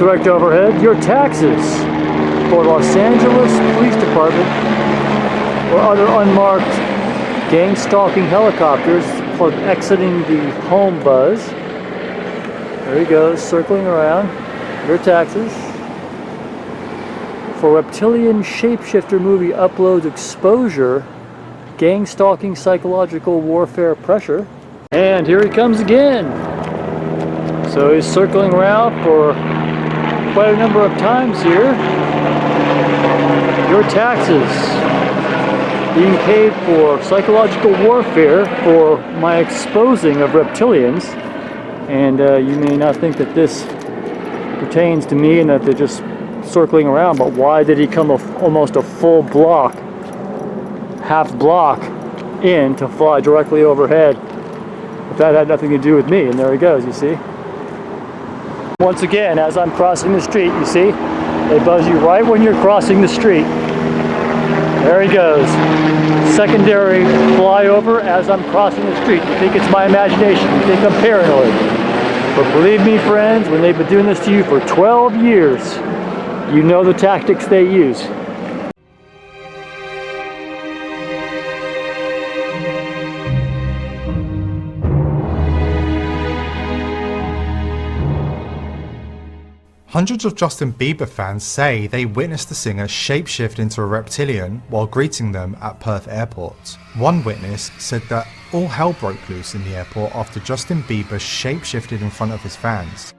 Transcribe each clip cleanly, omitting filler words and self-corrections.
Direct overhead, your taxes for Los Angeles Police Department or other unmarked gang-stalking helicopters upon exiting the home buzz. There he goes, circling around. Your taxes. For reptilian shapeshifter movie uploads exposure, gang-stalking psychological warfare pressure. And here he comes again. So he's circling around for quite a number of times here. Your taxes being paid for psychological warfare for my exposing of reptilians. And you may not think that this pertains to me and that they're just circling around, but why did he come almost a full block, half block in to fly directly overhead? But that had nothing to do with me, and there he goes, you see. Once again, as I'm crossing the street, you see, they buzz you right when you're crossing the street. There he goes. Secondary flyover as I'm crossing the street. You think it's my imagination, you think I'm paranoid. But believe me, friends, when they've been doing this to you for 12 years, you know the tactics they use. Hundreds of Justin Bieber fans say they witnessed the singer shapeshift into a reptilian while greeting them at Perth Airport. One witness said that all hell broke loose in the airport after Justin Bieber shapeshifted in front of his fans.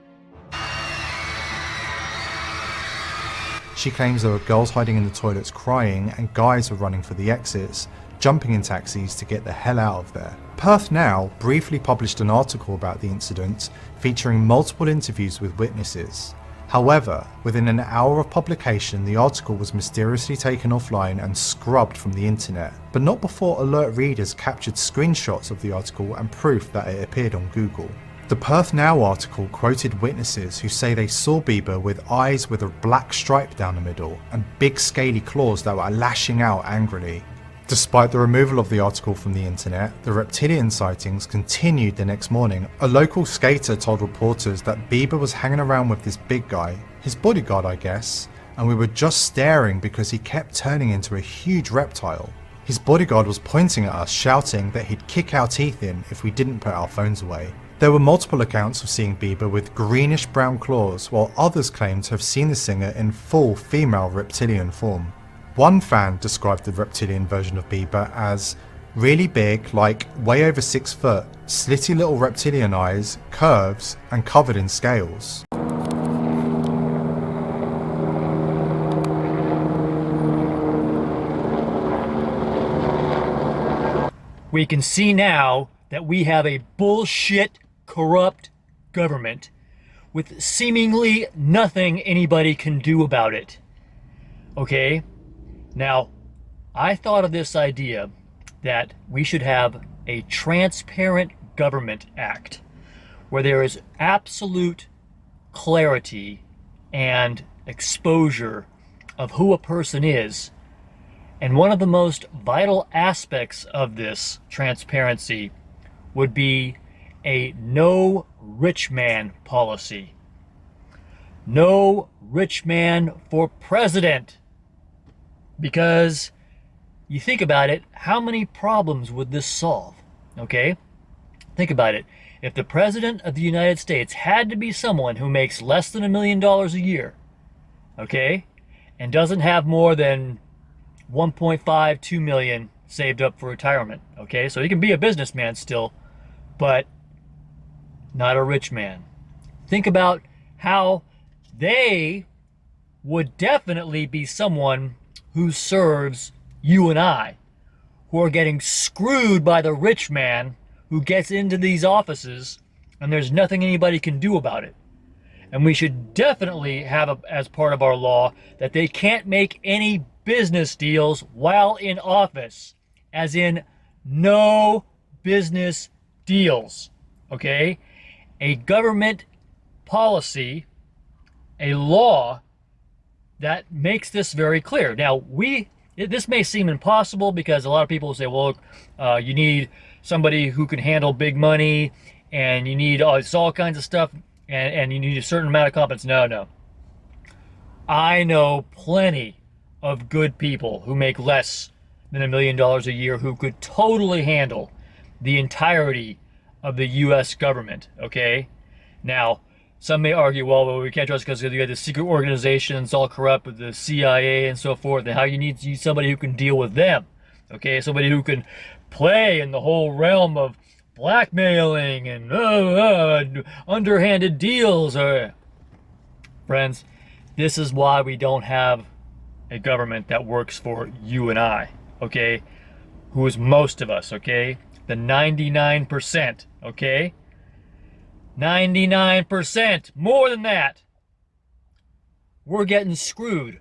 She claims there were girls hiding in the toilets crying and guys were running for the exits, jumping in taxis to get the hell out of there. Perth Now briefly published an article about the incident featuring multiple interviews with witnesses. However, within an hour of publication, the article was mysteriously taken offline and scrubbed from the internet, but not before alert readers captured screenshots of the article and proof that it appeared on Google. The Perth Now article quoted witnesses who say they saw Bieber with eyes with a black stripe down the middle and big scaly claws that were lashing out angrily. Despite the removal of the article from the internet, the reptilian sightings continued the next morning. A local skater told reporters that Bieber was hanging around with this big guy, his bodyguard I guess, and we were just staring because he kept turning into a huge reptile. His bodyguard was pointing at us, shouting that he'd kick our teeth in if we didn't put our phones away. There were multiple accounts of seeing Bieber with greenish brown claws, while others claimed to have seen the singer in full female reptilian form. One fan described the reptilian version of Bieber as really big, like way over 6 foot, slitty little reptilian eyes, curves, and covered in scales. We can see now that we have a bullshit, corrupt government with seemingly nothing anybody can do about it. Okay? Now, I thought of this idea that we should have a Transparent Government Act where there is absolute clarity and exposure of who a person is. And one of the most vital aspects of this transparency would be a no rich man policy. No rich man for president. Because you think about it, how many problems would this solve? Okay? Think about it. If the President of the United States had to be someone who makes less than $1 million a year, okay, and doesn't have more than 1.5, 2 million saved up for retirement, okay, so he can be a businessman still, but not a rich man. Think about how they would definitely be someone who serves you and I, who are getting screwed by the rich man who gets into these offices and there's nothing anybody can do about it. And we should definitely have as part of our law that they can't make any business deals while in office, as in no business deals, okay? A government policy, a law that makes this very clear. Now, this may seem impossible because a lot of people say, well, you need somebody who can handle big money and you need all kinds of stuff and you need a certain amount of competence. No. I know plenty of good people who make less than $1 million a year who could totally handle the entirety of the U.S. government, okay? Now, some may argue, well, we can't trust because you got the secret organizations all corrupt with the CIA and so forth, and how you need somebody who can deal with them, okay? Somebody who can play in the whole realm of blackmailing and underhanded deals. Friends, this is why we don't have a government that works for you and I, okay? Who is most of us, okay? The 99%, okay? 99%, more than that. We're getting screwed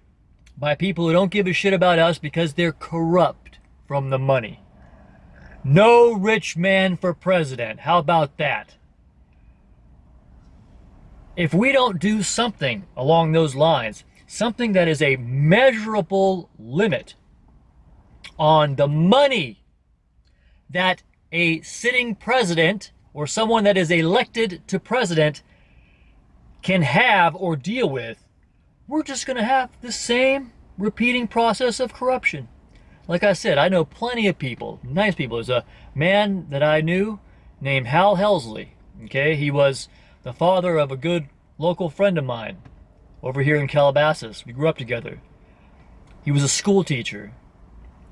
by people who don't give a shit about us because they're corrupt from the money. No rich man for president. How about that? If we don't do something along those lines, something that is a measurable limit on the money that a sitting president or someone that is elected to president can have or deal with, we're just going to have the same repeating process of corruption. Like I said, I know plenty of people, nice people. There's a man that I knew named Hal Helsley. Okay, he was the father of a good local friend of mine over here in Calabasas. We grew up together. He was a school teacher.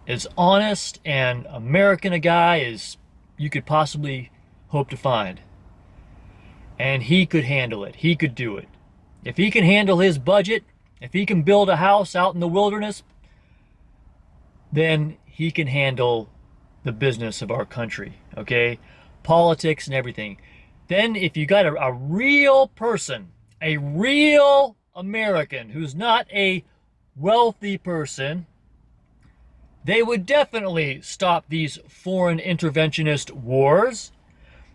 As honest and American a guy as you could possibly hope to find. And he could handle it. He could do it. If he can handle his budget, if he can build a house out in the wilderness, then he can handle the business of our country, okay? Politics and everything. Then if you got a real person, a real American who's not a wealthy person, they would definitely stop these foreign interventionist wars.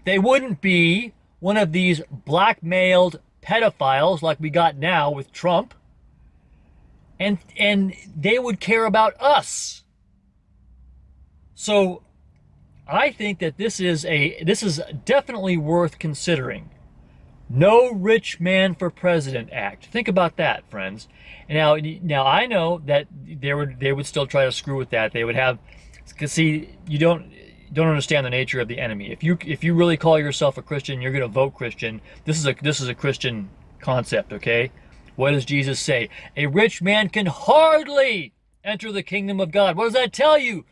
They wouldn't be one of these blackmailed pedophiles like we got now with Trump. And they would care about us. So I think that this is definitely worth considering. No Rich Man for President Act. Think about that, friends. And now I know that they would still try to screw with that. They would have, because see, you don't understand the nature of the enemy. If you really call yourself a Christian, you're going to vote Christian. This is a Christian concept, okay? What does Jesus say? A rich man can hardly enter the kingdom of God. What does that tell you?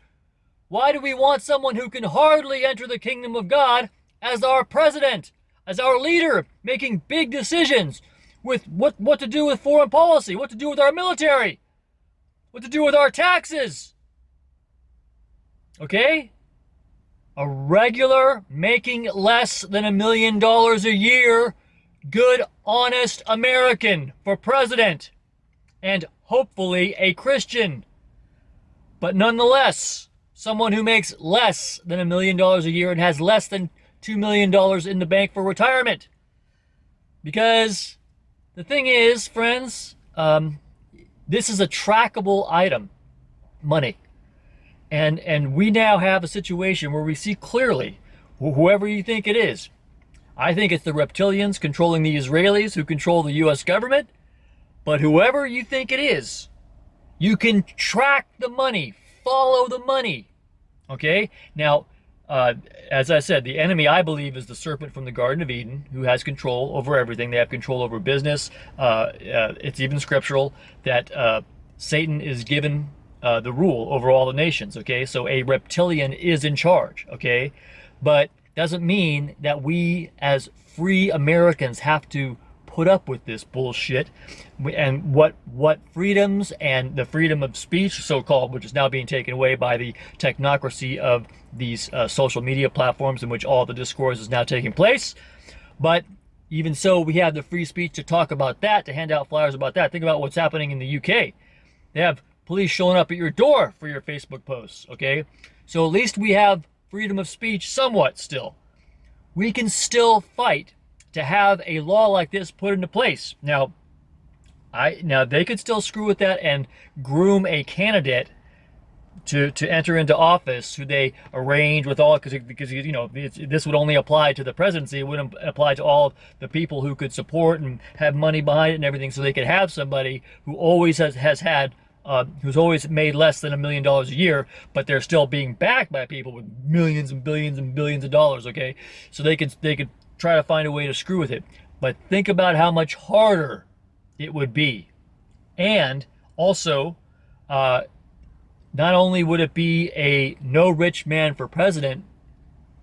Why do we want someone who can hardly enter the kingdom of God as our president, as our leader, making big decisions with what to do with foreign policy, what to do with our military, what to do with our taxes? Okay? A regular, making less than $1 million a year, good, honest American for president, and hopefully a Christian. But nonetheless, someone who makes less than $1 million a year and has less than $2 million in the bank for retirement. Because the thing is, friends, this is a trackable item, money. And we now have a situation where we see clearly, whoever you think it is. I think it's the reptilians controlling the Israelis who control the U.S. government. But whoever you think it is, you can track the money, follow the money. Okay? Now, as I said, the enemy, I believe, is the serpent from the Garden of Eden who has control over everything. They have control over business. It's even scriptural that Satan is given the rule over all the nations. Okay? So a reptilian is in charge. Okay? But doesn't mean that we as free Americans have to put up with this bullshit. And what freedoms and the freedom of speech, so-called, which is now being taken away by the technocracy of these social media platforms in which all the discourse is now taking place. But even so, we have the free speech to talk about that, to hand out flyers about that. Think about what's happening in the UK. They have police showing up at your door for your Facebook posts, okay? So at least we have freedom of speech somewhat still. We can still fight to have a law like this put into place. Now they could still screw with that and groom a candidate to enter into office, who they arrange with all, because you know, this would only apply to the presidency. It wouldn't apply to all the people who could support and have money behind it and everything. So they could have somebody who always has had who's always made less than $1 million a year, but they're still being backed by people with millions and billions and billions of dollars. Okay, so they could try to find a way to screw with it. But think about how much harder it would be, and also. Not only would it be a no rich man for president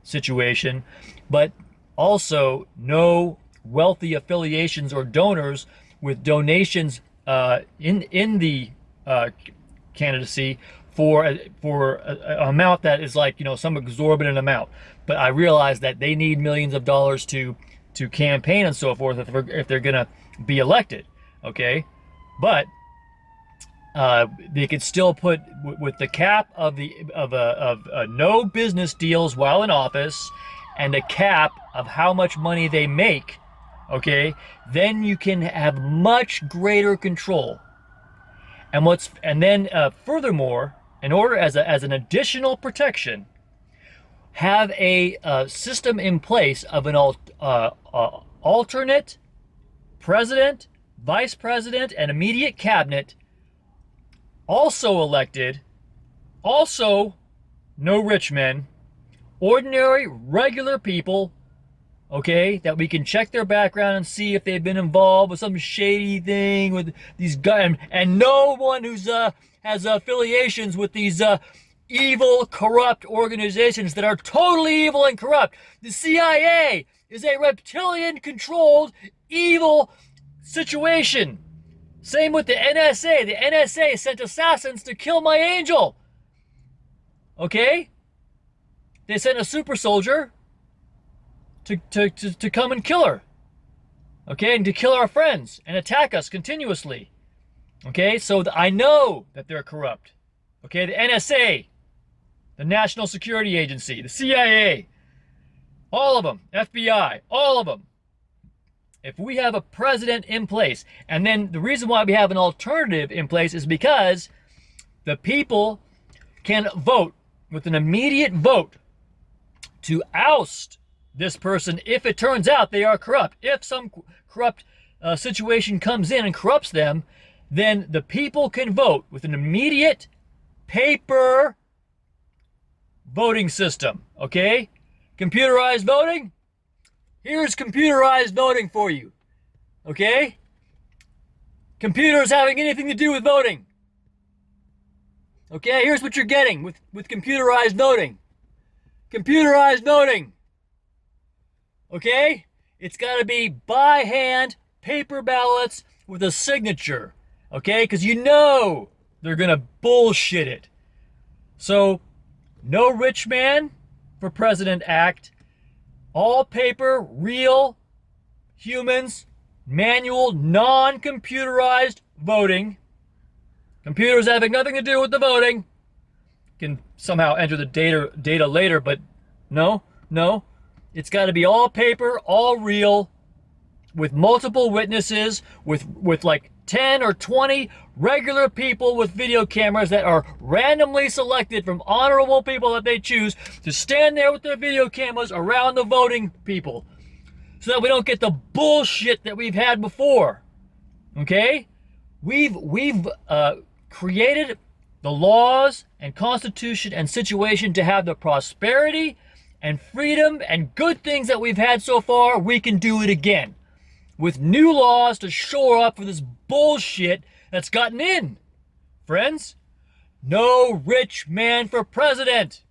situation, but also no wealthy affiliations or donors with donations in the candidacy for an amount that is like, you know, some exorbitant amount. But I realize that they need millions of dollars to campaign and so forth if they're gonna be elected. Okay, but they could still put with the cap of no business deals while in office, and a cap of how much money they make. Okay, then you can have much greater control. And then furthermore, in order as an additional protection, have a system in place of an alternate president, vice president, and immediate cabinet. Also elected, also no rich men, ordinary, regular people, okay, that we can check their background and see if they've been involved with some shady thing with these guys, and no one who's has affiliations with these evil, corrupt organizations that are totally evil and corrupt. The CIA is a reptilian-controlled, evil situation. Same with the NSA. The NSA sent assassins to kill my angel. Okay? They sent a super soldier to come and kill her. Okay? And to kill our friends and attack us continuously. Okay? So I know that they're corrupt. Okay? The NSA, the National Security Agency, the CIA, all of them, FBI, all of them. If we have a president in place, and then the reason why we have an alternative in place is because the people can vote with an immediate vote to oust this person if it turns out they are corrupt. If some corrupt situation comes in and corrupts them, then the people can vote with an immediate paper voting system, okay? Computerized voting? Here's computerized voting for you, okay? Computers having anything to do with voting. Okay, here's what you're getting with computerized voting. Computerized voting. Okay? It's got to be by hand, paper ballots with a signature. Okay? Because you know they're going to bullshit it. So, no rich man for president act. All paper, real humans, manual, non-computerized voting. Computers having nothing to do with the voting. Can somehow enter the data later, but no. It's got to be all paper, all real, with multiple witnesses, with like 10 or 20 regular people with video cameras that are randomly selected from honorable people that they choose to stand there with their video cameras around the voting people so that we don't get the bullshit that we've had before. Okay? We've created the laws and constitution and situation to have the prosperity and freedom and good things that we've had so far. We can do it again with new laws to shore up for this bullshit that's gotten in. Friends, no rich man for president.